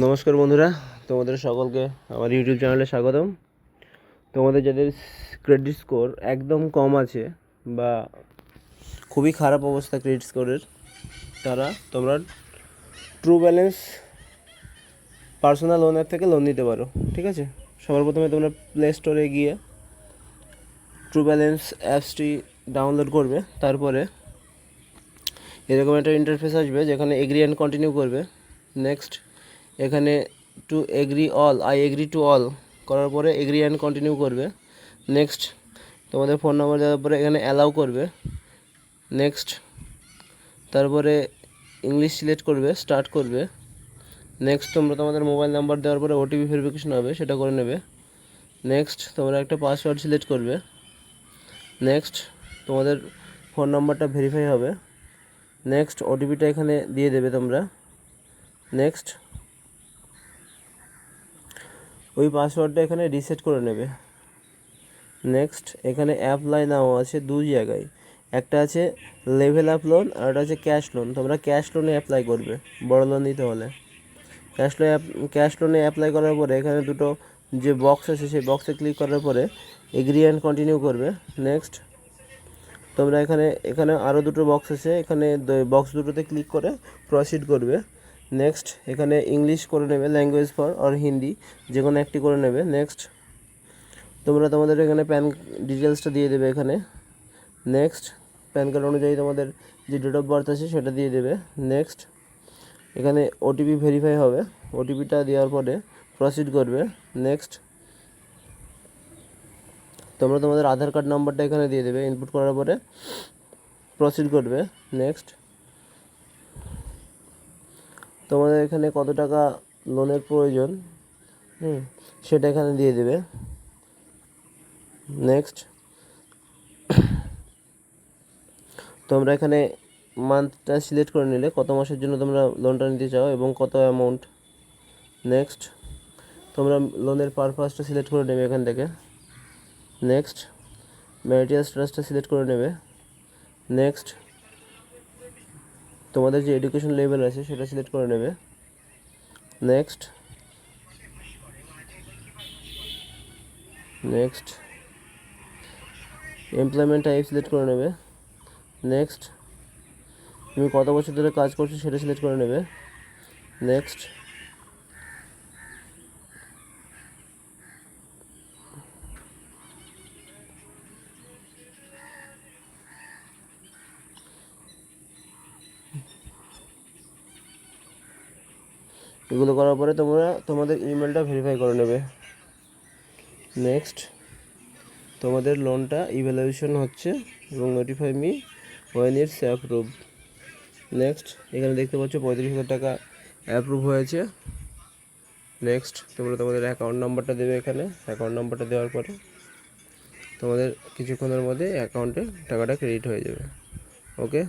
নমস্কার বন্ধুরা, তোমাদের সকলকে আমার ইউটিউব চ্যানেলে স্বাগতম। তোমাদের যাদের ক্রেডিট স্কোর একদম কম আছে বা খুবই খারাপ অবস্থা ক্রেডিট স্কোরের, তোমরা ট্রু ব্যালেন্স পার্সোনাল লোনের থেকে লোন নিতে পারো। ঠিক আছে, সবার প্রথমে তোমরা প্লে স্টোরে গিয়ে ট্রু ব্যালেন্স অ্যাপসটি ডাউনলোড করবে। তারপরে এরকম একটা ইন্টারফেস আসবে যেখানে এগ্রি অ্যান্ড কন্টিনিউ করবে। নেক্সট এখানে two agri all, I agree to all করার পরে এগ্রি অ্যান্ড কন্টিনিউ করবে। নেক্সট তোমাদের ফোন নাম্বার দেওয়ার পরে এখানে অ্যালাউ করবে। নেক্সট তারপরে ইংলিশ সিলেক্ট করবে, স্টার্ট করবে। নেক্সট তোমরা তোমাদের মোবাইল নাম্বার দেওয়ার পরে ওটিপি ভেরিফিকেশন হবে, সেটা করে নেবে। নেক্সট তোমরা একটা পাসওয়ার্ড সিলেক্ট করবে। নেক্সট তোমাদের ফোন নাম্বারটা ভেরিফাই হবে। নেক্সট ওটিপিটা এখানে দিয়ে দেবে তোমরা। নেক্সট ওই পাসওয়ার্ডটা এখানে রিসেট করে নেবে। নেক্সট এখানে অ্যাপ্লাই নাও আছে দুই জায়গায়, একটা আছে লেভেল আপ লোন আর একটা আছে ক্যাশ লোন। তোমরা ক্যাশ লোনে অ্যাপ্লাই করবে বড় লোন নিতে হলে। ক্যাশ লোনে অ্যাপ্লাই করার পরে এখানে দুটো যে বক্স আছে সেই বক্সে ক্লিক করার পরে এগ্রি অ্যান্ড কন্টিনিউ করবে। নেক্সট তোমরা এখানে আরও দুটো বক্স আছে, এখানে বক্স দুটোতে ক্লিক করে প্রসিড করবে। নেক্সট এখানে ইংলিশ করে নেবে, ল্যাঙ্গুয়েজ ফর আর হিন্দি যে কোনো একটি করে নেবে। নেক্সট তোমরা তোমাদের এখানে প্যান ডিটেলসটা দিয়ে দেবে এখানে। নেক্সট প্যান কার্ড অনুযায়ী তোমাদের যে ডেট অফ বার্থ আছে সেটা দিয়ে দেবে। নেক্সট এখানে ওটিপি ভেরিফাই হবে, ওটিপিটা দেওয়ার পরে প্রসিড করবে। নেক্সট তোমরা তোমাদের আধার কার্ড নাম্বারটা এখানে দিয়ে দেবে, ইনপুট করার পরে প্রসিড করবে। নেক্সট তোমাদের এখানে কত টাকা লোনের প্রয়োজন সেটা এখানে দিয়ে দেবে। নেক্সট তোমরা এখানে মান্থটা সিলেক্ট করে নিলে কত মাসের জন্য তোমরা লোনটা নিতে চাও এবং কত অ্যামাউন্ট। নেক্সট তোমরা লোনের পারপাসটা সিলেক্ট করে নেবে এখান থেকে। নেক্সট ম্যারিটাল স্ট্যাটাসটা সিলেক্ট করে নেবে। নেক্সট তোমাদের যে এডুকেশন লেভেল আছে সেটা সিলেক্ট করে নেবে। নেক্সট এমপ্লয়মেন্ট টাইপ সিলেক্ট করে নেবে। নেক্সট তুমি কত বছর ধরে কাজ করছো সেটা সিলেক্ট করে নেবে। নেক্সট এগুলো করার পরে তোমরা তোমাদের ইমেলটা ভেরিফাই করে নেবে। নেক্সট তোমাদের লোনটা ইভ্যালুয়েশন হচ্ছে এবং notify me when it's approve. Next এখানে দেখতে পাচ্ছ 35,000 টাকা অ্যাপ্রুভ হয়েছে। নেক্সট তোমরা তোমাদের অ্যাকাউন্ট নাম্বারটা দেবে এখানে। অ্যাকাউন্ট নাম্বারটা দেওয়ার পরে তোমাদের কিছুক্ষণের মধ্যে অ্যাকাউন্টে টাকাটা ক্রেডিট হয়ে যাবে। ওকে।